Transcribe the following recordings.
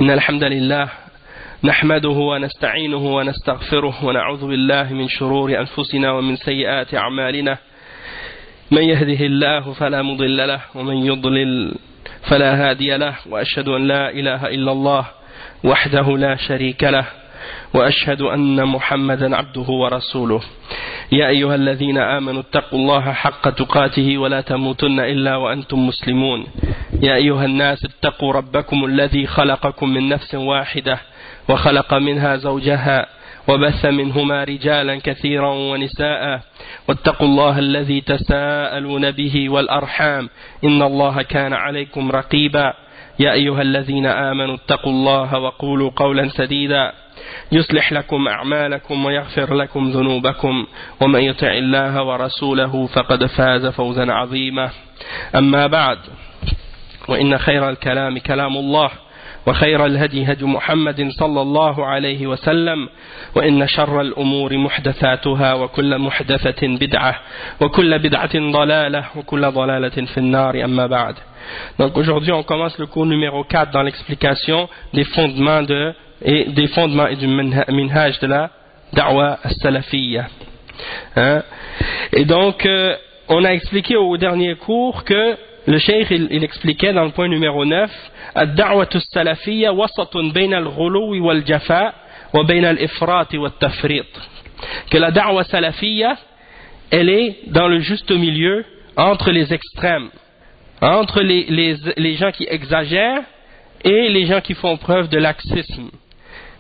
إن الحمد لله نحمده ونستعينه ونستغفره ونعوذ بالله من شرور أنفسنا ومن سيئات أعمالنا من يهده الله فلا مضل له ومن يضلل فلا هادي له وأشهد أن لا إله إلا الله وحده لا شريك له وأشهد أن محمدا عبده ورسوله يا أيها الذين آمنوا اتقوا الله حق تقاته ولا تموتن إلا وأنتم مسلمون يا أيها الناس اتقوا ربكم الذي خلقكم من نفس واحدة وخلق منها زوجها وبث منهما رجالا كثيرا ونساء واتقوا الله الذي تساءلون به والأرحام إن الله كان عليكم رقيبا يا أيها الذين آمنوا اتقوا الله وقولوا قولا سديدا يصلح لكم أعمالكم ويغفر لكم ذنوبكم ومن يطع الله ورسوله فقد فاز فوزا عظيما أما بعد وإن خير الكلام كلام الله وخير الهدي هدي محمد صلى الله عليه وسلم وإن شر الأمور محدثاتها وكل محدثة بدعة وكل بدعة ضلالة وكل ضلالة في النار أما بعد. Donc aujourd'hui on commence le cours numéro 4 dans l'explication des fondements et du minhaj de la da'wa as-salafiyya. Et donc on a expliqué au dernier cours que le cheikh il expliquait dans le point numéro 9 الدعوة السلفية وسط بين الغلو والجفاء وبين الإفراط والتفريط, que la da'wa salafiyya elle est dans le juste milieu entre les extrêmes, entre les gens qui exagèrent et les gens qui font preuve de laxisme,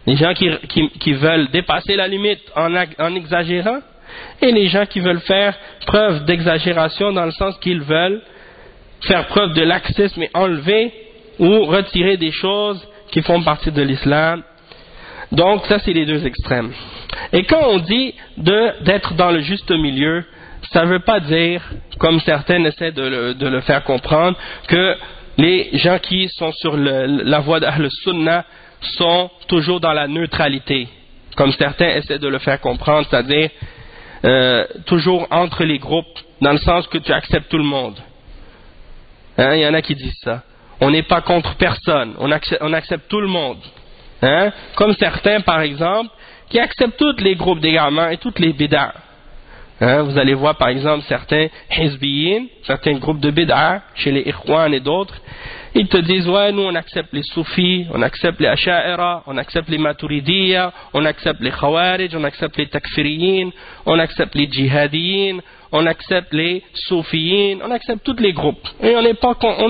les gens qui veulent dépasser la limite en exagérant et les gens qui veulent faire preuve d'exagération dans le sens qu'ils veulent faire preuve de laxisme et enlever ou retirer des choses qui font partie de l'islam. Donc ça c'est les deux extrêmes. Et quand on dit d'être dans le juste milieu, ça ne veut pas dire, comme certains essaient de le faire comprendre, que les gens qui sont sur la voie d'Ahl Sunnah sont toujours dans la neutralité, comme certains essaient de le faire comprendre, c'est-à-dire toujours entre les groupes, dans le sens que tu acceptes tout le monde. Il y en a qui disent ça. On n'est pas contre personne, on accepte tout le monde. Comme certains, par exemple, qui acceptent tous les groupes d'égarement et toutes les bid'ah. Vous allez voir, par exemple, certains hizbiyin, certains groupes de bid'ah, chez les ikhwan et d'autres, ils te disent, ouais, nous on accepte les soufis, on accepte les asha'ira, on accepte les maturidiyya, on accepte les khawarij, on accepte les takfiriyin, on accepte les djihadiyin, on accepte les soufiyin, on accepte tous les groupes. Et on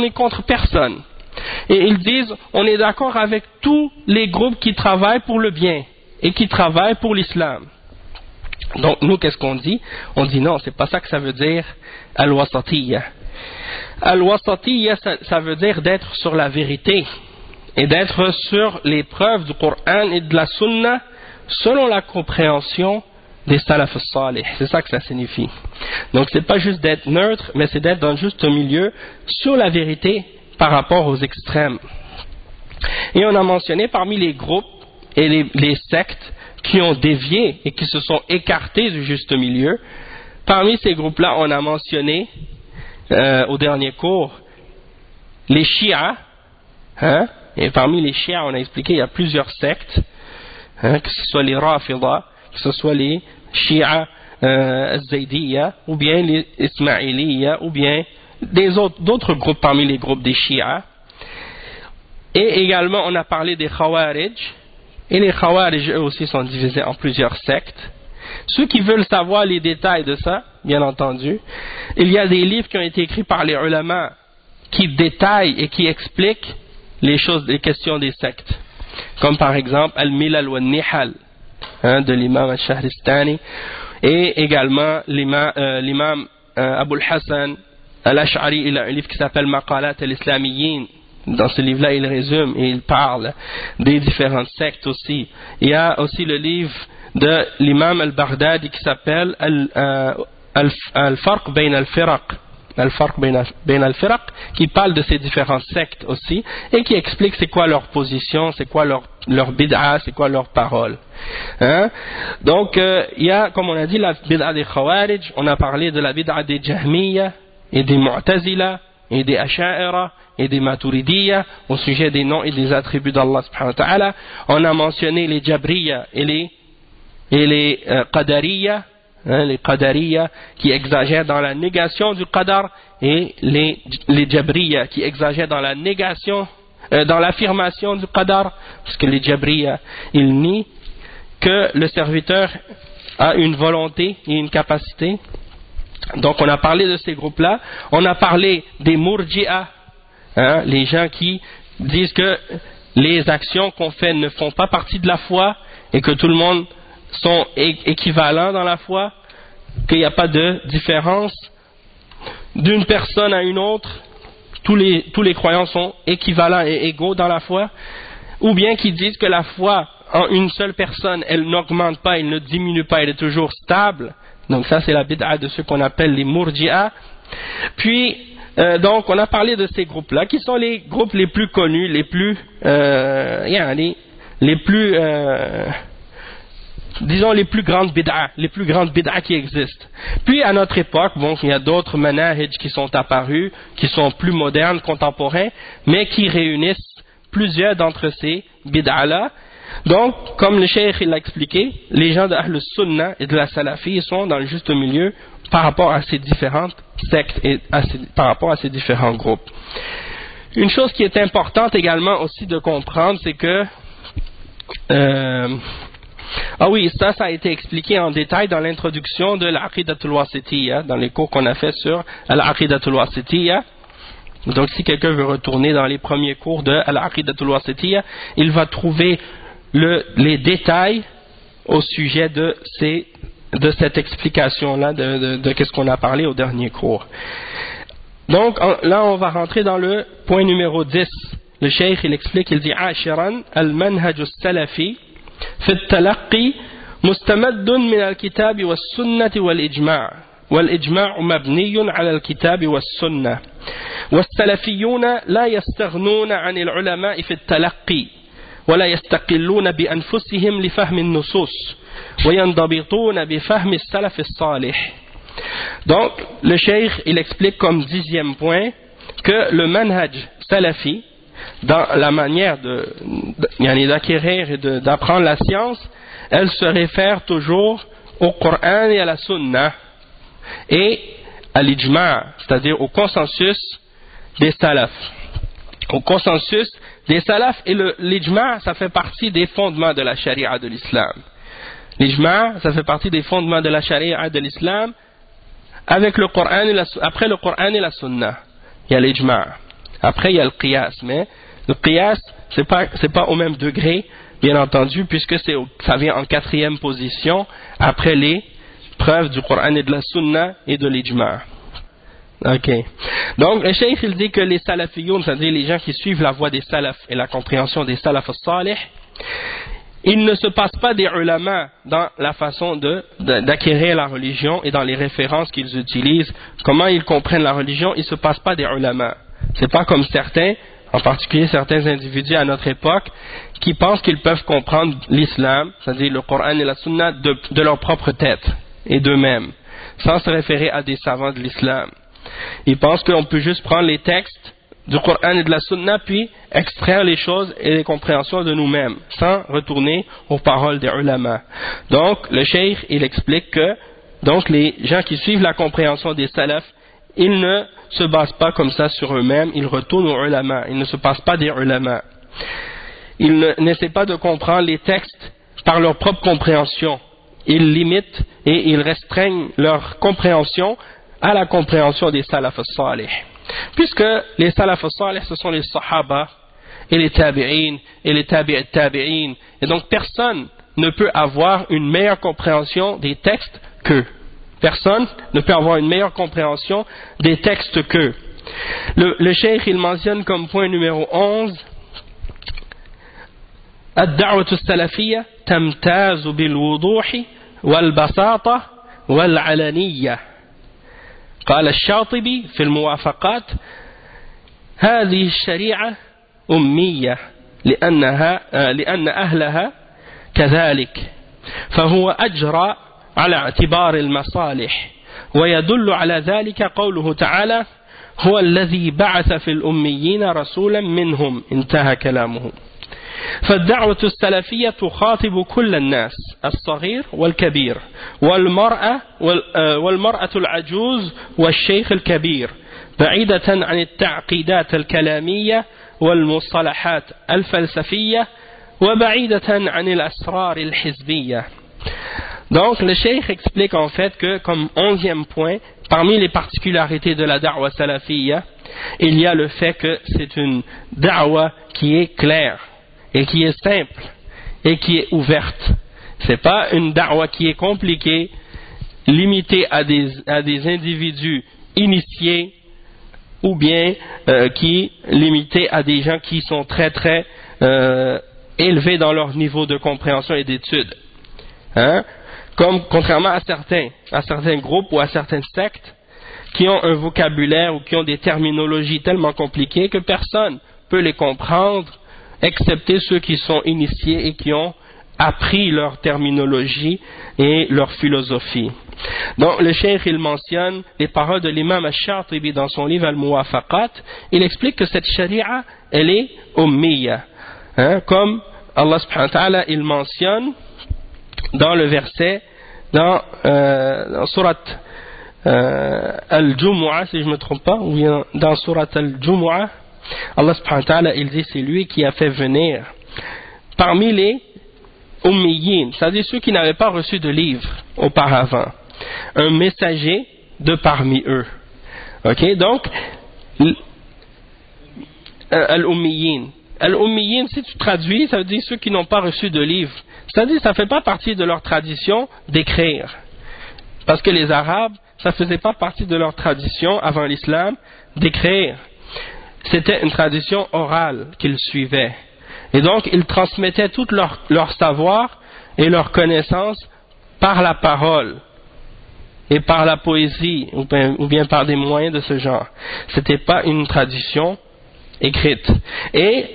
est contre personne. Et ils disent, on est d'accord avec tous les groupes qui travaillent pour le bien et qui travaillent pour l'islam. Donc nous, qu'est-ce qu'on dit? On dit non, c'est pas ça que ça veut dire al-wasatiyya. Al-wasatiyya, ça veut dire d'être sur la vérité et d'être sur les preuves du Coran et de la Sunna selon la compréhension des salaf salih. C'est ça que ça signifie. Donc c'est pas juste d'être neutre, mais c'est d'être dans le juste milieu sur la vérité par rapport aux extrêmes. Et on a mentionné parmi les groupes et les sectes qui ont dévié et qui se sont écartés du juste milieu, parmi ces groupes-là, on a mentionné au dernier cours les Shia, et parmi les Shia, on a expliqué il y a plusieurs sectes, que ce soit les Rafida, que ce soit les Shia Zaydiyya, ou bien les Ismailiyya, ou bien d'autres groupes parmi les groupes des Shia. Et également, on a parlé des Khawarij. Et les Khawarij, eux aussi, sont divisés en plusieurs sectes. Ceux qui veulent savoir les détails de ça, bien entendu, il y a des livres qui ont été écrits par les ulama qui détaillent et qui expliquent les questions des sectes. Comme par exemple Al-Milal wa Nihal de l'imam Al-Shahristani, et également l'imam Abul Hassan Al-Ash'ari, il a un livre qui s'appelle Maqalat al-Islamiyyin. Dans ce livre-là, il résume et il parle des différentes sectes aussi. Il y a aussi le livre de l'imam al-Baghdadi qui s'appelle Al-Farq Bayn al-Firaq. Al-Farq Bayn al-Firaq, qui parle de ces différentes sectes aussi et qui explique c'est quoi leur position, c'est quoi leur bid'a, c'est quoi leur parole. Donc, il y a, comme on a dit, la bid'a des Khawarij, on a parlé de la bid'a des Jahmiyya et des Mu'tazila et des Asha'ira et des Maturidiyya, au sujet des noms et des attributs d'Allah subhanahu wa ta'ala. On a mentionné les Jabriyya et les Qadariyya, les Qadariyya qui exagèrent dans la négation du Qadar, et les Jabriyya qui exagèrent dans la négation, dans l'affirmation du Qadar, parce que les Jabriyya, ils nient que le serviteur a une volonté et une capacité. Donc on a parlé de ces groupes-là. On a parlé des Murji'a, les gens qui disent que les actions qu'on fait ne font pas partie de la foi et que tout le monde sont équivalents dans la foi, qu'il n'y a pas de différence d'une personne à une autre, tous les croyants sont équivalents et égaux dans la foi, ou bien qui disent que la foi en une seule personne, elle n'augmente pas, elle ne diminue pas, elle est toujours stable. Donc ça c'est la bid'a de ceux qu'on appelle les Murji'a. Puis donc on a parlé de ces groupes-là, qui sont les groupes les plus connus, les plus disons les plus grandes bid'a qui existent. Puis à notre époque, bon, il y a d'autres manahij qui sont apparus, qui sont plus modernes, contemporains, mais qui réunissent plusieurs d'entre ces bid'a-là. Donc, comme le cheikh l'a expliqué, les gens de Ahl Sunnah et de la Salafi sont dans le juste milieu par rapport à ces différentes sectes et par rapport à ces différents groupes. Une chose qui est importante également aussi de comprendre, c'est que ça a été expliqué en détail dans l'introduction de l'Aqidatul Wasitiyya, dans les cours qu'on a fait sur l'Aqidatul Wasitiyya. Donc si quelqu'un veut retourner dans les premiers cours de l'Aqidatul Wasitiyya, il va trouver les détails au sujet de cette explication-là, de qu'est-ce qu'on a parlé au dernier cours. Donc là on va rentrer dans le point numéro 10. Le cheikh il explique, il dit Ashiran al-manhaj al-salafi fi al-talaqqi mustamaddun min al-kitab was-sunnah wal-ijma' wal-ijma' mabniyun ala al-kitab was-sunnah was-salafiyun la yastaghnun 'an al-ulama' fi al-talaqqi ولا يستقلون بأنفسهم لفهم النصوص وينضبطون بفهم السلف الصالح. Donc le cheikh il explique comme 10e point que le manhaj salafi, dans la manière d'acquérir et d'apprendre la science, elle se réfère toujours au Coran et à la Sunna et à l'ijma', c'est-à-dire au consensus des salafs. Au consensus des salafs, et l'ijma' ça fait partie des fondements de la charia de l'islam. L'ijma' ça fait partie des fondements de la charia de l'islam avec le Coran après le Coran et la Sunna. Il y a l'ijma'. Après il y a le qiyas, mais le qiyas c'est pas au même degré, bien entendu, puisque ça vient en 4e position après les preuves du Coran et de la Sunna et de l'ijma'. Ok. Donc le cheikh il dit que les salafiyoun, c'est-à-dire les gens qui suivent la voie des salafs et la compréhension des salafs salih, il ne se passe pas des ulama dans la façon d'acquérir la religion et dans les références qu'ils utilisent, comment ils comprennent la religion. Il ne se passe pas des ulama. C'est pas comme certains, en particulier certains individus à notre époque, qui pensent qu'ils peuvent comprendre l'islam, c'est-à-dire le Coran et la Sunna de leur propre tête et d'eux-mêmes, sans se référer à des savants de l'islam. Ils pensent qu'on peut juste prendre les textes du Coran et de la Sunna puis extraire les choses et les compréhensions de nous-mêmes sans retourner aux paroles des ulama. Donc le cheikh il explique que donc les gens qui suivent la compréhension des salafs, ils ne se basent pas comme ça sur eux-mêmes, ils retournent aux ulama, ils ne se passent pas des ulama. Ils n'essaient pas de comprendre les textes par leur propre compréhension. Ils limitent et ils restreignent leur compréhension à la compréhension des salaf salih. Puisque les salaf salih ce sont les sahaba et les tabi'in et les tabi'at tabi'in, et donc personne ne peut avoir une meilleure compréhension des textes qu'eux. Personne ne peut avoir une meilleure compréhension des textes qu'eux. Le cheikh il mentionne comme point numéro 11 الدعوة السلفية تمتاز بالوضوح والبساطة والعلنية. قال الشاطبي في الموافقات هذه الشريعة أمية لأن أهلها كذلك فهو أجرى على اعتبار المصالح ويدل على ذلك قوله تعالى هو الذي بعث في الأميين رسولا منهم انتهى كلامه. فالدعوة السلفية تخاطب كل الناس الصغير والكبير والمرأة العجوز والشيخ الكبير بعيدة عن التعقيدات الكلامية والمصطلحات الفلسفية وبعيدة عن الأسرار الحزبية. Donc le cheikh explique en fait que comme 11e point, parmi les particularités de la da'wa salafiyya, il y a le fait que c'est une da'wa qui est claire et qui est simple et qui est ouverte. C'est pas une da'wa qui est compliquée, limitée à des individus initiés ou bien qui est limitée à des gens qui sont très très élevés dans leur niveau de compréhension et d'étude. Hein? Comme contrairement à certains groupes ou à certaines sectes qui ont un vocabulaire ou qui ont des terminologies tellement compliquées que personne peut les comprendre, excepté ceux qui sont initiés et qui ont appris leur terminologie et leur philosophie. Donc le cheikh il mentionne les paroles de l'imam al-Shatibi dans son livre Al-Muwafaqat. Il explique que cette sharia elle est ummiya, hein, comme Allah subhanahu wa ta'ala il mentionne dans le verset dans surat Al-Jumu'ah, si je ne me trompe pas, ou bien dans surat Al-Jumu'ah, Allah subhanahu wa ta'ala il dit c'est lui qui a fait venir parmi les ummiyin, c'est-à-dire ceux qui n'avaient pas reçu de livre auparavant, un messager de parmi eux. Ok, donc al-ummiyin, si tu traduis, ça veut dire ceux qui n'ont pas reçu de livre. C'est-à-dire ça ne fait pas partie de leur tradition d'écrire. Parce que les Arabes, ça ne faisait pas partie de leur tradition avant l'islam d'écrire. C'était une tradition orale qu'ils suivaient. Et donc ils transmettaient tout leur savoir et leur connaissance par la parole et par la poésie ou bien par des moyens de ce genre. C'était pas une tradition écrite. Et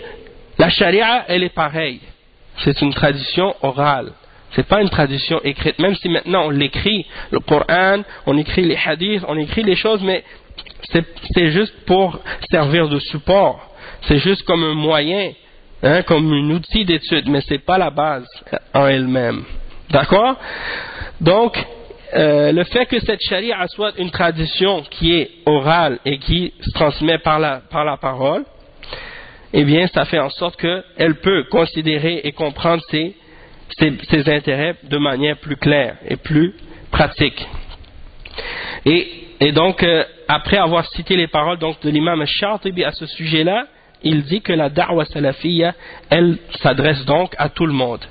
la charia, elle est pareille. C'est une tradition orale. C'est pas une tradition écrite. Même si maintenant on l'écrit, le Coran, on écrit les hadiths, on écrit les choses, mais c'est juste pour servir de support. C'est juste comme un moyen, hein, comme un outil d'étude, mais c'est pas la base en elle-même. D'accord? Donc, le fait que cette charia soit une tradition qui est orale et qui se transmet par la parole, eh bien, ça fait en sorte qu'elle peut considérer et comprendre ses intérêts de manière plus claire et plus pratique. Et donc, après avoir cité les paroles donc, de l'imam al-Shatibi à ce sujet-là, il dit que la da'wa salafiyya, elle s'adresse donc à tout le monde,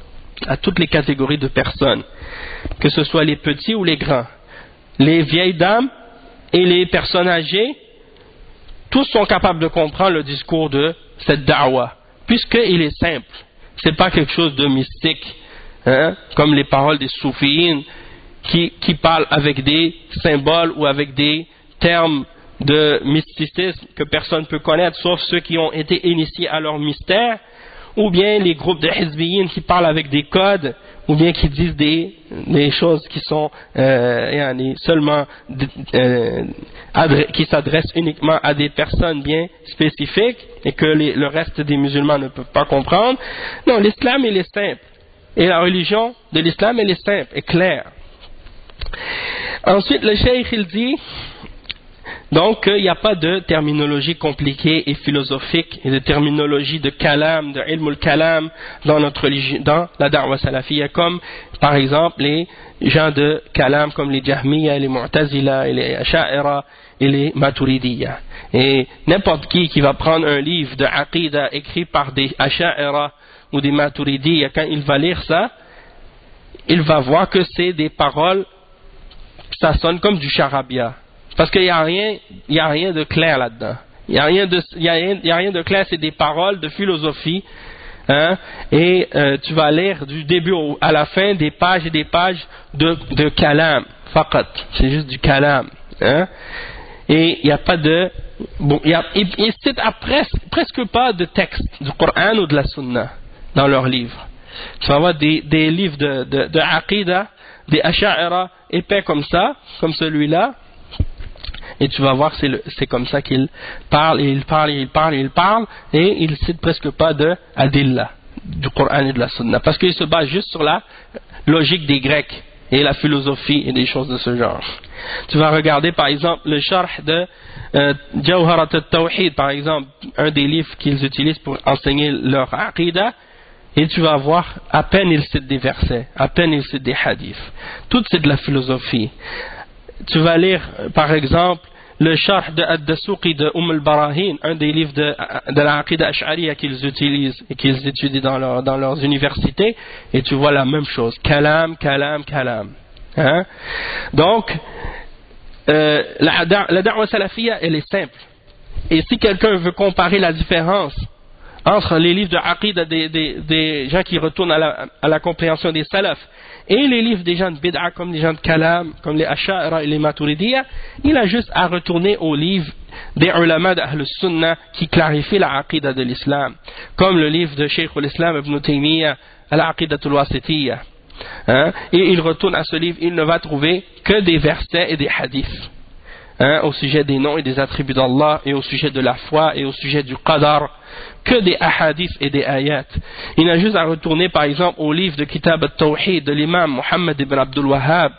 à toutes les catégories de personnes, que ce soit les petits ou les grands, les vieilles dames et les personnes âgées, tous sont capables de comprendre le discours de cette da'wa, puisqu'il est simple. C'est pas quelque chose de mystique, hein, comme les paroles des soufiyines qui parlent avec des symboles ou avec des termes de mysticisme que personne ne peut connaître, sauf ceux qui ont été initiés à leur mystère, ou bien les groupes de hizbiyin qui parlent avec des codes, ou bien qui disent des choses qui sont seulement qui s'adressent uniquement à des personnes bien spécifiques et que le reste des musulmans ne peuvent pas comprendre. Non, l'islam il est simple et la religion de l'islam elle est simple et claire. Ensuite le cheikh il dit donc il n'y a pas de terminologie compliquée et philosophique et de terminologie de kalam, de ilm al-kalam dans notre religion, dans la da'wa salafiyya, comme par exemple les gens de kalam comme les jahmiya, les mu'tazila, et les asha'ira et les maturidiyya. Et n'importe qui va prendre un livre de aqida écrit par des asha'ira ou des maturidiyya, quand il va lire ça, il va voir que c'est des paroles, ça sonne comme du charabia. Parce qu'il n'y a rien de clair là-dedans. Il n'y a rien de clair, c'est des paroles de philosophie. Hein, et tu vas lire du début à la fin des pages et des pages de kalam. Faqat. C'est juste du kalam. Hein, et il n'y a pas de... Bon, ils citent presque pas de texte du Coran ou de la Sunna dans leurs livres. Tu vas avoir des livres de Aqida, des Asha'ira épais comme ça, comme celui-là. Et tu vas voir, c'est comme ça qu'il parle, et il parle, et il parle, et il parle, et il cite presque pas de adilla, du Coran et de la Sunna, parce qu'il se base juste sur la logique des Grecs, et la philosophie, et des choses de ce genre. Tu vas regarder par exemple le sharh de Jawharat al-Tawhid, par exemple, un des livres qu'ils utilisent pour enseigner leur aqidah, et tu vas voir, à peine ils citent des versets, à peine ils citent des hadiths. Tout c'est de la philosophie. Tu vas lire, par exemple, le sharh de Ad-Dasuqi de al-Barahin, un des livres de la aqidah ash'ariya qu'ils utilisent et qu'ils étudient dans leurs universités, et tu vois la même chose. Kalam, kalam, kalam. Hein? Donc, la da'wa salafiyya, elle est simple. Et si quelqu'un veut comparer la différence entre les livres de aqidah des gens qui retournent à la compréhension des salafs et les livres des gens de bid'a comme les gens de kalam, comme les asha'ira et les maturidiyya, il a juste à retourner aux livres des ulama d'Ahl Sunnah qui clarifient la aqidah de l'islam, comme le livre de Cheikh al-Islam Ibn Taymiyyah, Al-Aqidatul Wasitiyya. Hein? Et il retourne à ce livre, il ne va trouver que des versets et des hadiths. Hein, au sujet des noms et des attributs d'Allah, et au sujet de la foi, et au sujet du qadar, que des ahadiths et des ayats. Il a juste à retourner par exemple au livre de Kitab al-Tawhid de l'imam Muhammad ibn Abdul Wahhab.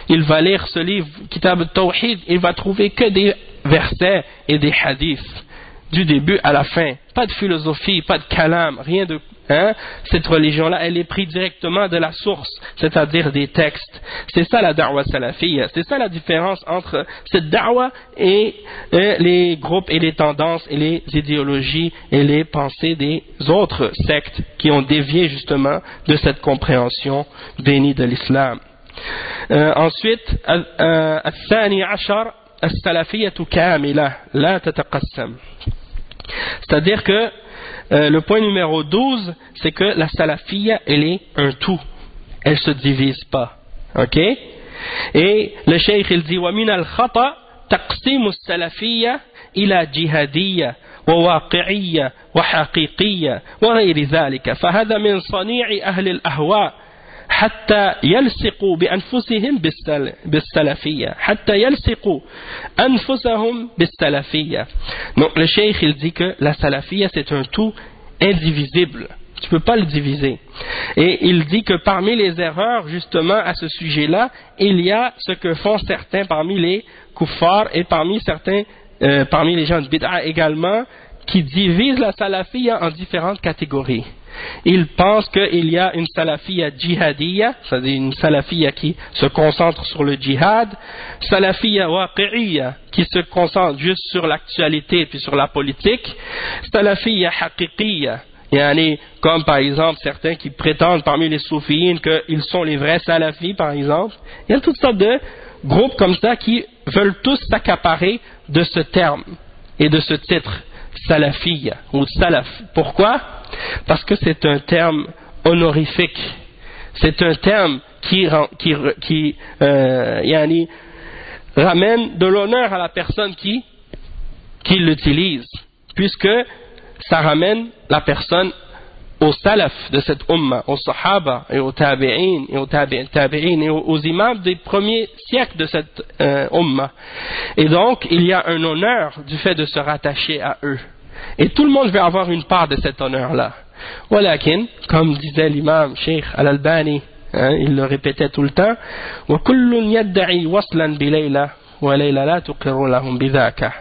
Il va lire ce livre, Kitab al-Tawhid, il va trouver que des versets et des hadiths, du début à la fin. Pas de philosophie, pas de kalam, rien de... Hein? Cette religion-là, elle est prise directement de la source, c'est-à-dire des textes. C'est ça la da'wa salafiyya. C'est ça la différence entre cette da'wa et les groupes et les tendances et les idéologies et les pensées des autres sectes qui ont dévié justement de cette compréhension bénie de l'islam. Ensuite, الثاني عشر السلفية كاملة لا تتقسم. C'est-à-dire que le point numéro 12, c'est que la salafiyya, elle est un tout. Elle se divise pas. Ok? Et le cheikh, il dit, وَمِنَ الْخَطَأ تَقْسِيمُ السَّلَفِيَّةِ إِلَى جِهَادِيَّةٍ وَوَاقِعِيَّةٍ وَحَقِيقِيَّةٍ وغير ذلك فهذا من صنيع أهل الأهواء حتى يلصقوا بأنفسهم بالسلفية حتى يلصقوا أنفسهم بالسلفية. Donc le cheikh il dit que la salafiyya c'est un tout indivisible, tu peux pas le diviser, et il dit que parmi les erreurs justement à ce sujet là il y a ce que font certains parmi les kuffars et parmi les gens de bid'a également, qui divisent la salafiyya en différentes catégories. Ils pensent qu'il y a une salafiyya djihadiyya, c'est-à-dire une salafiyya qui se concentre sur le djihad, salafiyya waqi'iyya qui se concentre juste sur l'actualité puis sur la politique, salafiyya haqiqiyya, comme par exemple certains qui prétendent parmi les soufiyines qu'ils sont les vrais salafis par exemple. Il y a toutes sortes de groupes comme ça qui veulent tous s'accaparer de ce terme et de ce titre salafiyya ou salaf. Pourquoi? Parce que c'est un terme honorifique, c'est un terme qui ramène de l'honneur à la personne qui l'utilise, puisque ça ramène la personne aux salaf de cette umma, aux sahaba et aux tabi'in et aux tabi'in et aux imams des premiers siècles de cette umma. Et donc il y a un honneur du fait de se rattacher à eux. Et tout le monde veut avoir une part de cet honneur-là. Walakin, comme disait l'imam Cheikh Al-Albani, il le répétait tout le temps, وَكُلٌّ يَدَّعِي وَصْلًا بِلَيْلَةٍ وَلَيْلَةَ لَا تُقِرُّ لَهُمْ بِذَاكَ.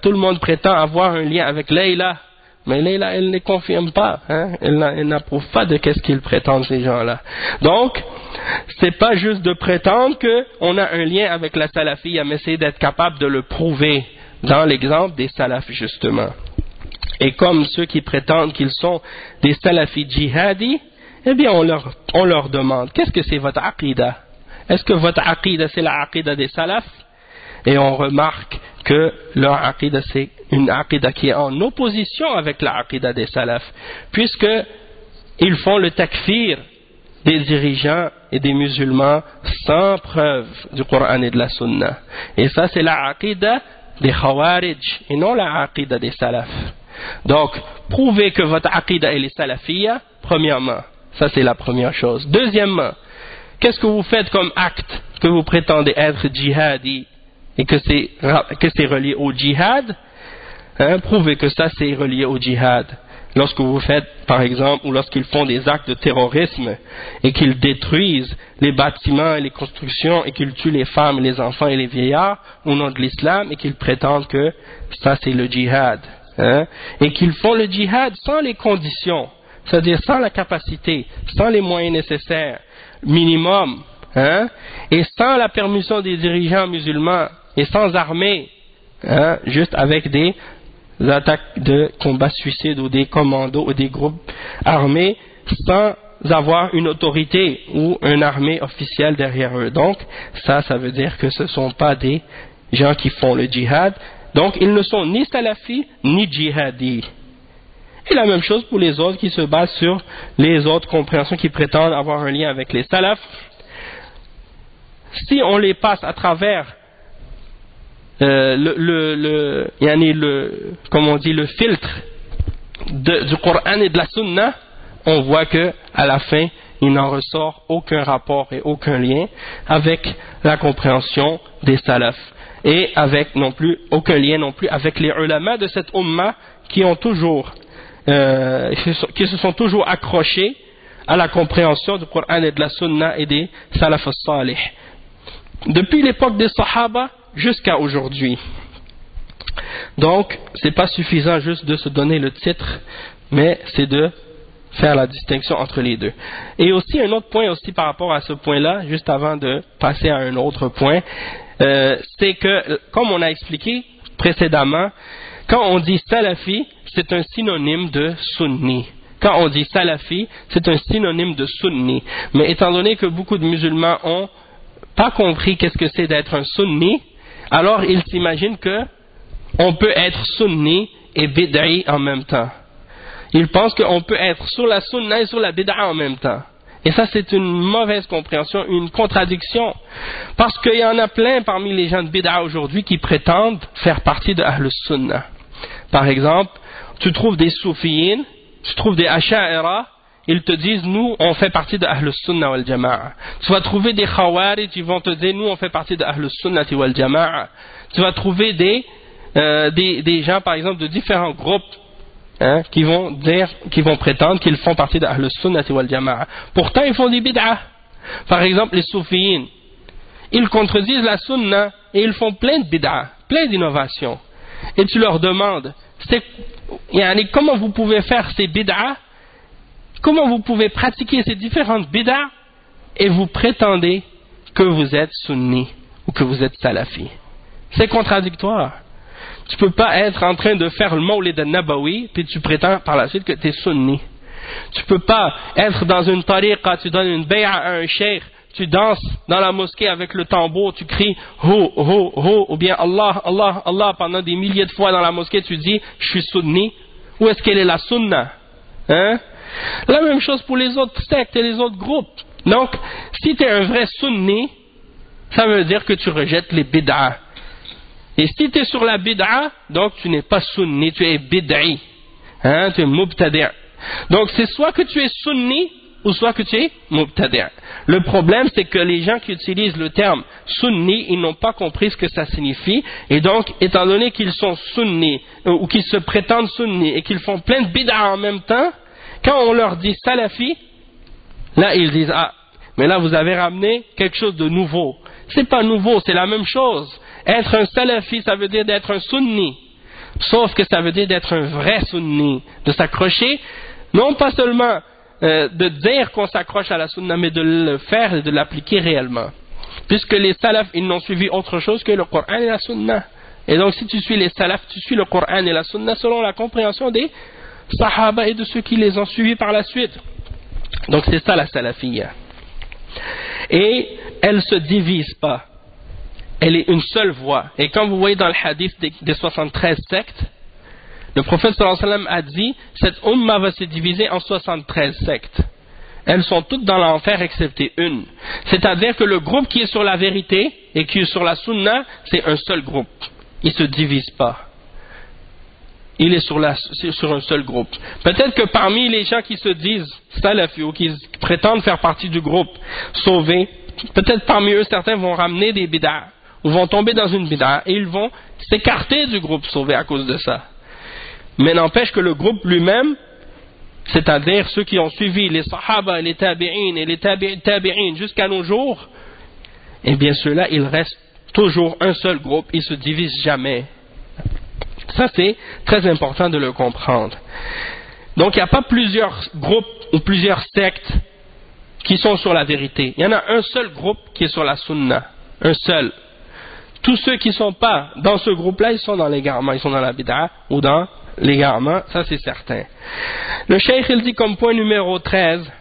Tout le monde prétend avoir un lien avec Layla, mais Layla, elle ne confirme pas, elle n'approuve pas de qu'est-ce qu'ils prétendent ces gens-là. Donc, c'est pas juste de prétendre qu'on a un lien avec la salafiyya, mais c'est d'être capable de le prouver dans l'exemple des salafs justement. Et comme ceux qui prétendent qu'ils sont des salafis djihadis, eh bien on leur demande, qu'est-ce que c'est votre aqidah? Est-ce que votre aqidah c'est la aqidah des salafs? Et on remarque que leur aqidah c'est une aqidah qui est en opposition avec la aqidah des salafs, puisque ils font le takfir des dirigeants et des musulmans sans preuve du Coran et de la Sunna. Et ça c'est la aqidah des Khawarij et non la aqidah des salafs. Donc, prouvez que votre aqidah est salafiyya, premièrement. Ça, c'est la première chose. Deuxièmement, qu'est-ce que vous faites comme acte que vous prétendez être djihadi? et que c'est relié au djihad, prouvez que ça c'est relié au djihad. Lorsque vous faites, par exemple, ou lorsqu'ils font des actes de terrorisme et qu'ils détruisent les bâtiments et les constructions et qu'ils tuent les femmes, les enfants et les vieillards au nom de l'islam et qu'ils prétendent que ça c'est le djihad, et qu'ils font le djihad sans les conditions, c'est-à-dire sans la capacité, sans les moyens nécessaires, minimum, et sans la permission des dirigeants musulmans et sans armée, juste avec des attaques de combat suicide ou des commandos ou des groupes armés sans avoir une autorité ou une armée officielle derrière eux. Donc ça veut dire que ce ne sont pas des gens qui font le djihad, donc ils ne sont ni salafis ni djihadis. Et la même chose pour les autres qui se basent sur les autres compréhensions qui prétendent avoir un lien avec les salafs. Si on les passe à travers le filtre du Coran et de la Sunna, on voit que à la fin il n'en ressort aucun rapport et aucun lien avec la compréhension des salafs et avec non plus aucun lien non plus avec les ulama de cette umma qui se sont toujours accrochés à la compréhension du Coran et de la Sunna et des salaf as-salih depuis l'époque des Sahaba jusqu'à aujourd'hui. Donc, c'est pas suffisant juste de se donner le titre, mais c'est de faire la distinction entre les deux. Et aussi, un autre point aussi par rapport à ce point-là, juste avant de passer à un autre point, c'est que, comme on a expliqué précédemment, quand on dit salafi, c'est un synonyme de sunni. Quand on dit salafi, c'est un synonyme de sunni. Mais étant donné que beaucoup de musulmans ont pas compris qu'est-ce que c'est d'être un sunni, alors ils s'imaginent que on peut être sunni et bid'i en même temps. Ils pensent qu'on peut être sur la sunna et sur la bid'a en même temps. Et ça c'est une mauvaise compréhension, une contradiction. Parce qu'il y en a plein parmi les gens de bid'a aujourd'hui qui prétendent faire partie de Ahlus Sunnah. Par exemple, tu trouves des soufiyines, tu trouves des asha'ira, ils te disent nous on fait partie de Ahlus Sunnah wal Jama'a. Tu vas trouver des khawarij qui vont te dire nous on fait partie de Ahlus Sunnah wal Jama'a. Tu vas trouver des gens par exemple de différents groupes qui vont prétendre qu'ils font partie de Ahlus Sunnah wal Jama'a. Pourtant ils font des bid'ah. Par exemple les soufiyines, ils contredisent la Sunna et ils font plein de bid'ah, plein d'innovations. Et tu leur demandes comment vous pouvez faire ces bid'ah, comment vous pouvez pratiquer ces différentes bid'ah et vous prétendez que vous êtes sunni ou que vous êtes salafi. C'est contradictoire. Tu peux pas être en train de faire le Mawlid al-Nabawi puis tu prétends par la suite que tu es sunni. Tu peux pas être dans une tariqa, tu donnes une bay'a à un cheikh, tu danses dans la mosquée avec le tambour, tu cries ho ho ho ou bien Allah Allah Allah pendant des milliers de fois dans la mosquée, tu dis je suis sunni. Où est-ce qu'elle est la sunna? La même chose pour les autres sectes et les autres groupes. Donc, si tu es un vrai sunni, ça veut dire que tu rejettes les bid'ah. Et si tu es sur la bid'ah, donc tu n'es pas sunni, tu es bid'i. Tu es mubtadi'. Donc, c'est soit que tu es sunni, ou soit que tu es mubtadi'. Le problème, c'est que les gens qui utilisent le terme sunni, ils n'ont pas compris ce que ça signifie. Et donc, étant donné qu'ils sont sunnis, ou qu'ils se prétendent sunnis, et qu'ils font plein de bid'ah en même temps, quand on leur dit salafi, là ils disent mais là vous avez ramené quelque chose de nouveau. C'est pas nouveau, c'est la même chose. Être un salafi, ça veut dire d'être un sunni. Sauf que ça veut dire d'être un vrai sunni, de s'accrocher, non pas seulement de dire qu'on s'accroche à la sunna, mais de le faire et de l'appliquer réellement. Puisque les salafs, ils n'ont suivi autre chose que le Coran et la sunna. Et donc si tu suis les salafs, tu suis le Coran et la sunna selon la compréhension des Sahaba et de ceux qui les ont suivis par la suite. Donc c'est ça la salafiyya. Et elle ne se divise pas. Elle est une seule voix. Et quand vous voyez dans le hadith des 73 sectes, le prophète sallallahu alayhi wa sallam a dit cette umma va se diviser en 73 sectes. Elles sont toutes dans l'enfer excepté une. C'est-à-dire que le groupe qui est sur la vérité et qui est sur la sunna, c'est un seul groupe. Il ne se divise pas. Il est sur un seul groupe. Peut-être que parmi les gens qui se disent salafi ou qui prétendent faire partie du groupe sauvé, peut-être parmi eux certains vont ramener des bid'ah ou vont tomber dans une bid'a et ils vont s'écarter du groupe sauvé à cause de ça. Mais n'empêche que le groupe lui-même, c'est-à-dire ceux qui ont suivi les sahaba, les tabi'in et les tabi'in jusqu'à nos jours, eh bien ceux-là, ils restent toujours un seul groupe, ils se divisent jamais. Ça c'est très important de le comprendre. Donc il n'y a pas plusieurs groupes ou plusieurs sectes qui sont sur la vérité. Il y en a un seul groupe qui est sur la sunna, un seul. Tous ceux qui ne sont pas dans ce groupe-là, ils sont dans l'égarement, ils sont dans la bid'a ou dans l'égarement, ça c'est certain. Le cheikh il dit comme point numéro 13,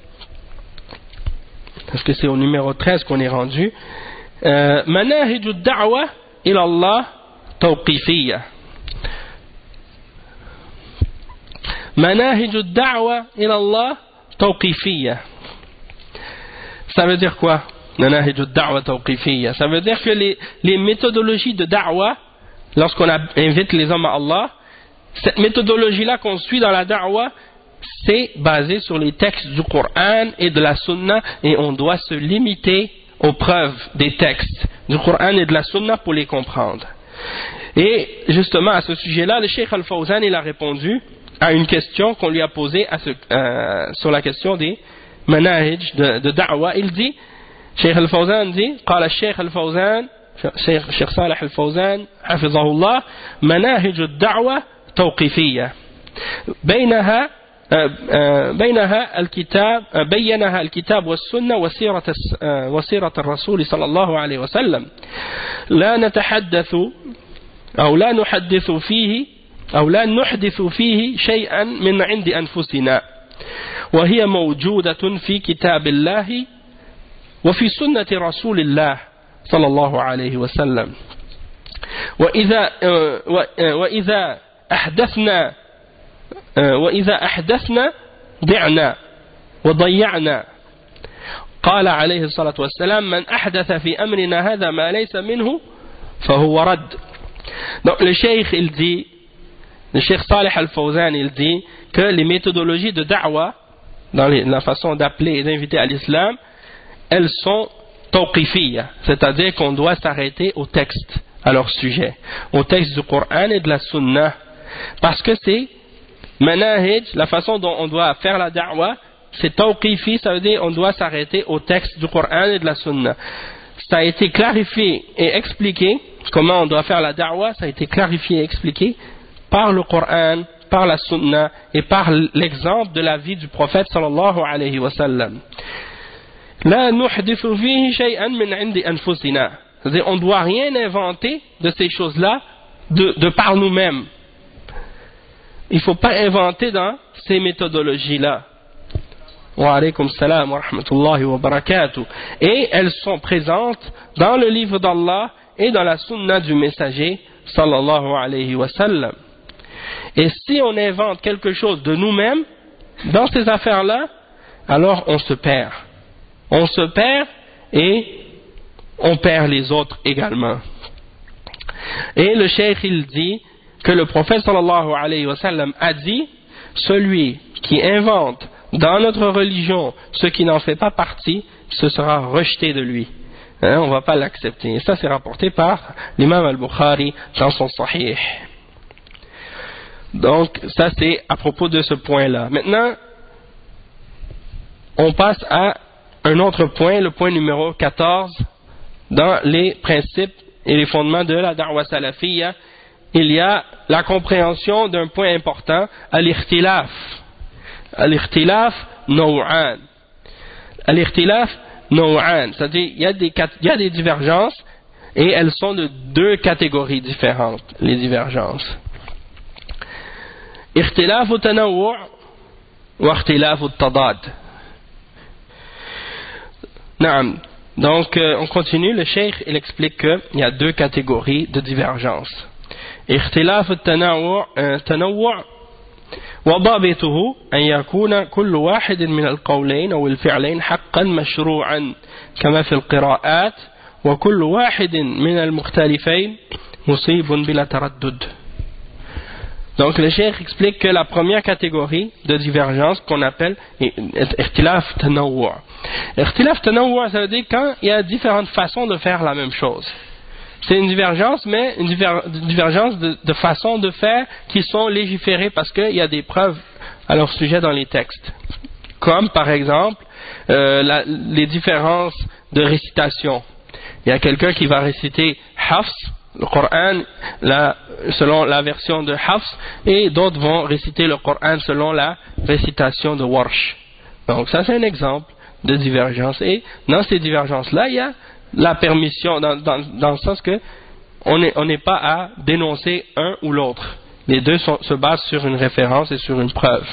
parce que c'est au numéro 13 qu'on est rendu, manahij ad-da'wa ila Allah tawqifiyya. Manahij ad-da'wa ila Allah tawqifiyya. Ça veut dire quoi? Manahij ad-da'wa tawqifiyya. Ça veut dire que les méthodologies de da'wa, lorsqu'on invite les hommes à Allah, cette méthodologie-là qu'on suit dans la da'wa, c'est basé sur les textes du Coran et de la Sunna, et on doit se limiter aux preuves des textes du Coran et de la Sunna pour les comprendre. Et justement à ce sujet-là, le Cheikh Al-Fawzan il a répondu à une question qu'on lui a posée sur la question des manahij de da'wa. Il dit, Cheikh Al-Fawzan dit, قال الشيخ الفوزان Cheikh Salih Al-Fawzan حفظه الله مناهج الدعوة توقيفية بينها بينها الكتاب والسنة وسيرة الرسول صلى الله عليه وسلم لا نتحدث أو لا نحدث فيه أو لا نحدث فيه شيئا من عند أنفسنا وهي موجودة في كتاب الله وفي سنة رسول الله صلى الله عليه وسلم وإذا أحدثنا ضعنا وضيعنا قال عليه الصلاة والسلام من أحدث في أمرنا هذا ما ليس منه فهو رد. Donc le cheikh il dit, le cheikh Salih Al-Fawzan il dit que les méthodologies de da'wa dans la façon d'appeler et d'inviter à l'islam, elles sont tawqifiyya, c'est-à-dire qu'on doit s'arrêter au texte à leur sujet, au texte du Coran et de la Sunna, parce que c'est manahij, la façon dont on doit faire la da'wa, c'est tawqifi, ça veut dire on doit s'arrêter au texte du Coran et de la Sunna. Ça a été clarifié et expliqué, comment on doit faire la da'wa, ça a été clarifié et expliqué par le Coran, par la Sunna et par l'exemple de la vie du prophète sallallahu alayhi wa sallam. La nuhdithu fihi shay'an min 'indi anfusina. C'est-à-dire on ne doit rien inventer de ces choses-là de par nous-mêmes. Il ne faut pas inventer dans ces méthodologies-là. Wa alaykum salam wa rahmatullahi wa barakatuh. Et elles sont présentes dans le livre d'Allah et dans la sunna du messager sallallahu alayhi wa sallam. Et si on invente quelque chose de nous-mêmes dans ces affaires-là, alors on se perd. On se perd et on perd les autres également. Et le cheikh il dit que le prophète sallallahu alayhi wa sallam a dit, celui qui invente dans notre religion ce qui n'en fait pas partie, ce sera rejeté de lui. On ne va pas l'accepter. Et ça c'est rapporté par l'imam al-Bukhari dans son Sahih. Donc ça c'est à propos de ce point-là. Maintenant, on passe à un autre point, le point numéro 14, dans les principes et les fondements de la da'wa salafiyya. Il y a la compréhension d'un point important, al-ikhtilaf. Al-ikhtilaf naw'an. Al-ikhtilaf naw'an, c'est-à-dire il y a des divergences et elles sont de deux catégories différentes, les divergences. Ikhtilaf al-tanawwu' wa ikhtilaf al-tadad. Naam. Donc on continue, le cheikh il explique qu'il y a deux catégories de divergence. اختلاف التنوع وضابطه أن يكون كل واحد من القولين أو الفعلين حقا مشروعا كما في القراءات وكل واحد من المختلفين مصيب بلا تردد. Donc le cheikh explique que la première catégorie de divergence qu'on appelle اختلاف تنوع. اختلاف تنوع, ça veut dire quand il y a différentes façons de faire la même chose. c'est une divergence, mais une divergence de façon de faire qui sont légiférées parce qu'il y a des preuves à leur sujet dans les textes. Comme par exemple les différences de récitation. Il y a quelqu'un qui va réciter Hafs, le Coran, selon la version de Hafs, et d'autres vont réciter le Coran selon la récitation de Warsh. Donc ça c'est un exemple de divergence. Et dans ces divergences-là, il y a la permission, dans le sens que on n'est pas à dénoncer un ou l'autre. Les deux se basent sur une référence et sur une preuve.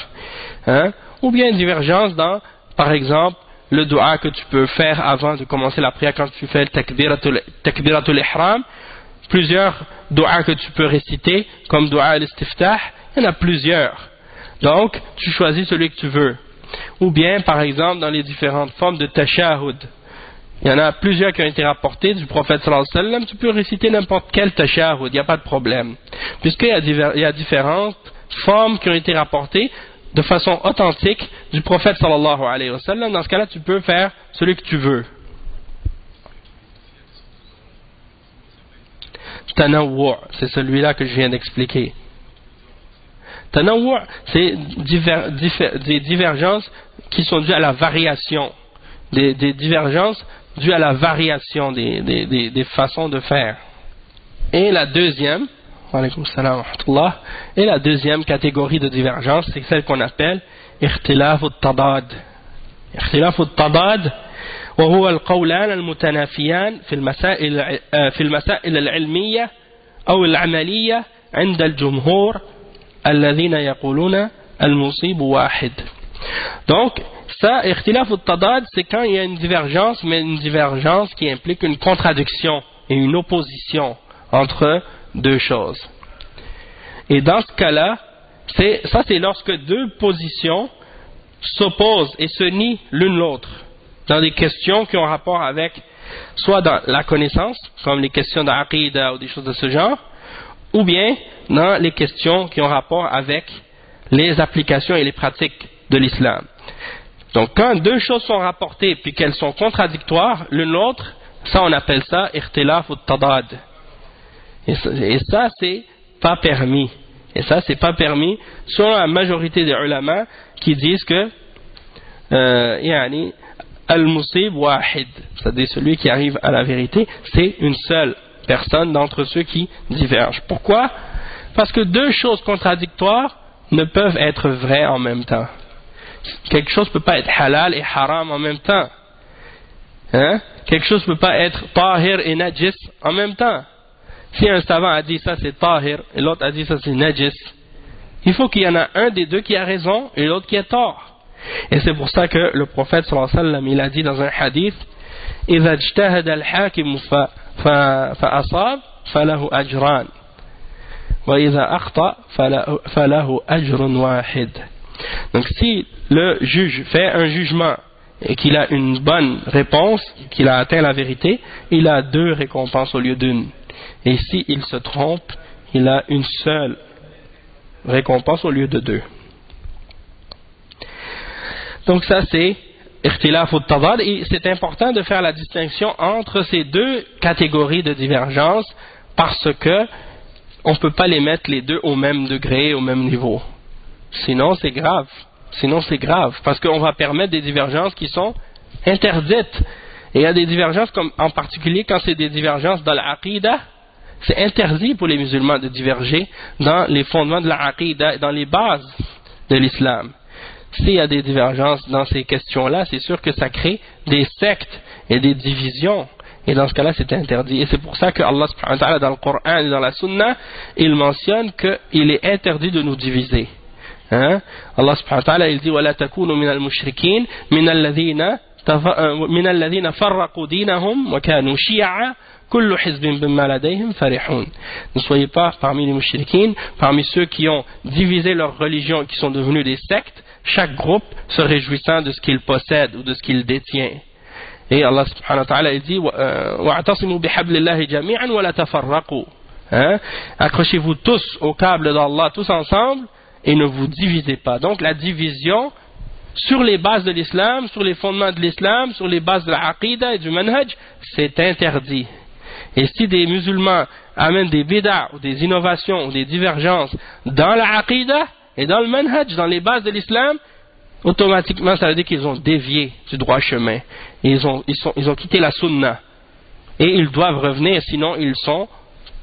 Hein? Ou bien une divergence dans, par exemple, le dua que tu peux faire avant de commencer la prière quand tu fais le takbiratul ihram. Plusieurs duas que tu peux réciter, comme dua al-istiftah, il y en a plusieurs. Donc, tu choisis celui que tu veux. Ou bien, par exemple, dans les différentes formes de tashahhud. Il y en a plusieurs qui ont été rapportés du prophète sallallahu alayhi wa sallam. Tu peux réciter n'importe quel tashahhud, il n'y a pas de problème. Puisqu'il y a différentes formes qui ont été rapportées de façon authentique du prophète sallallahu alayhi wa sallam. Dans ce cas-là, tu peux faire celui que tu veux. Tanawwu', c'est celui-là que je viens d'expliquer. Tanawwu', c'est des divergences qui sont dues à la variation, des divergences dues à la variation des façons de faire. Et la deuxième, alaykoum salam wa rahmatullah, et la deuxième catégorie de divergence, c'est celle qu'on appelle ikhtilaf al-tadad. Ikhtilaf al-tadad, وهو القولان المتنافيان في المسائل العلمية أو العملية عند الجمهور الذين يقولون المصيب واحد. Donc, ça, ikhtilaf al-tadad, c'est quand il y a une divergence, mais une divergence qui implique une contradiction et une opposition entre deux choses. Et dans ce cas-là, c'est lorsque deux positions s'opposent et se nient l'une l'autre dans des questions qui ont rapport avec soit dans la connaissance, comme les questions d'aqida ou des choses de ce genre, ou bien dans les questions qui ont rapport avec les applications et les pratiques de l'islam. Donc quand deux choses sont rapportées puis qu'elles sont contradictoires l'une l'autre, ça on appelle ça ikhtilaf al-tadad. Et ça c'est pas permis. Et ça c'est pas permis selon la majorité des ulama qui disent que al-musib wahid, c'est-à-dire celui qui arrive à la vérité, c'est une seule personne d'entre ceux qui divergent. Pourquoi? Parce que deux choses contradictoires ne peuvent être vraies en même temps. Quelque chose ne peut pas être halal et haram en même temps. Hein? Quelque chose ne peut pas être tahir et najis en même temps. Si un savant a dit ça c'est tahir et l'autre a dit ça c'est najis, il faut qu'il y en a un des deux qui a raison et l'autre qui a tort. Et c'est pour ça que le prophète sallallahu alayhi wa sallam il a dit dans un hadith إذا اجتهد الحاكم فأصاب فله أجران وإذا أخطأ فله أجر واحد. Donc si le juge fait un jugement et qu'il a une bonne réponse, qu'il a atteint la vérité, il a deux récompenses au lieu d'une. Et si il se trompe, il a une seule récompense au lieu de deux. Donc ça c'est ikhtilaf al-tadad, et c'est important de faire la distinction entre ces deux catégories de divergence parce que on ne peut pas les mettre les deux au même degré, au même niveau. Sinon c'est grave. Parce qu'on va permettre des divergences qui sont interdites. Et il y a des divergences, comme en particulier quand c'est des divergences dans l'aqida, c'est interdit pour les musulmans de diverger dans les fondements de l'aqida, dans les bases de l'islam. S'il y a des divergences dans ces questions-là, c'est sûr que ça crée des sectes et des divisions. Et dans ce cas-là, c'est interdit. Et c'est pour ça que Allah subhanahu wa ta'ala dans le Coran et dans la Sunna, il mentionne qu'il est interdit de nous diviser. Hein? Allah subhanahu wa ta'ala, il dit وَلَا تَكُونُوا مِنَ الْمُشْرِكِينَ مِنَ الَّذِينَ فَرَّقُوا دِينَهُمْ وَكَانُوا شِيَعًا كُلُّ حِزْبٍ بِمَا لَدَيْهِمْ فَرِحُونَ. Ne soyez pas parmi les mushrikines, parmi ceux qui ont divisé leur religion et qui sont devenus des sectes, chaque groupe se réjouissant de ce qu'il possède ou de ce qu'il détient. Et Allah subhanahu wa ta'ala il dit وَاعْتَصِمُوا بِحَبْلِ اللَّهِ جَمِيعًا وَلَا تَفَرَّقُوا. Accrochez-vous tous au câble d'Allah tous ensemble et ne vous divisez pas. Donc la division sur les bases de l'islam, sur les fondements de l'islam, sur les bases de l'aqida et du manhaj, c'est interdit. Et si des musulmans amènent des bid'a ou des innovations ou des divergences dans la aqidah et dans le manhaj, dans les bases de l'islam, automatiquement ça veut dire qu'ils ont dévié du droit chemin. Et ils ont quitté la sunna. Et ils doivent revenir, sinon ils sont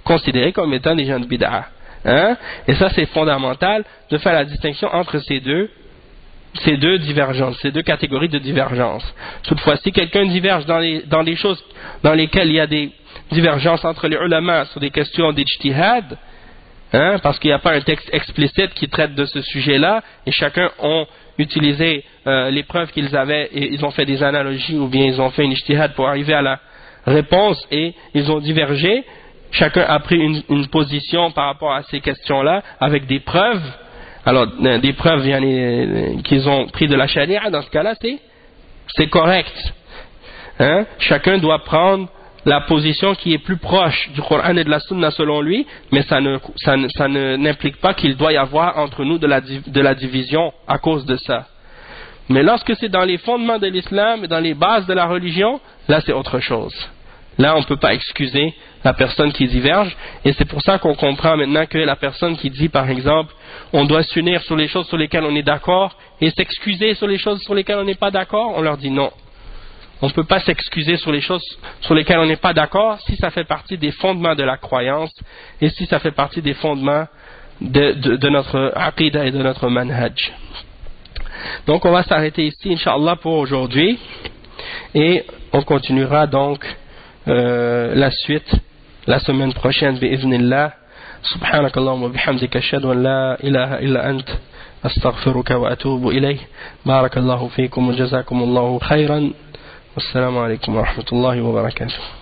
considérés comme étant des gens de bid'a. Hein? Et ça c'est fondamental de faire la distinction entre ces deux divergences, ces deux catégories de divergence. Toutefois, si quelqu'un diverge dans les choses dans lesquelles il y a des divergences entre les ulama sur des questions d'ijtihad, hein, parce qu'il n'y a pas un texte explicite qui traite de ce sujet-là, et chacun ont utilisé les preuves qu'ils avaient, et ils ont fait des analogies, ou bien ils ont fait une ijtihad pour arriver à la réponse, et ils ont divergé, chacun a pris une position par rapport à ces questions-là, avec des preuves. Alors, des preuves qu'ils ont pris de la charia, dans ce cas-là, c'est correct. Hein? Chacun doit prendre la position qui est plus proche du Coran et de la Sunna selon lui, mais ça n'implique pas qu'il doit y avoir entre nous de la division à cause de ça. Mais lorsque c'est dans les fondements de l'islam et dans les bases de la religion, là c'est autre chose. Là on ne peut pas excuser la personne qui diverge, et c'est pour ça qu'on comprend maintenant que la personne qui dit par exemple on doit s'unir sur les choses sur lesquelles on est d'accord et s'excuser sur les choses sur lesquelles on n'est pas d'accord, on leur dit non. On ne peut pas s'excuser sur les choses sur lesquelles on n'est pas d'accord si ça fait partie des fondements de la croyance et si ça fait partie des fondements de notre aqidah et de notre manhaj. Donc on va s'arrêter ici Inch'Allah pour aujourd'hui et on continuera donc la suite la semaine prochaine bi'idhnillah. سبحانك اللهم وبحمدك أشهد أن لا إله إلا أنت أستغفرك وأتوب إليه بارك الله فيكم وجزاكم الله خيرا والسلام عليكم ورحمة الله وبركاته.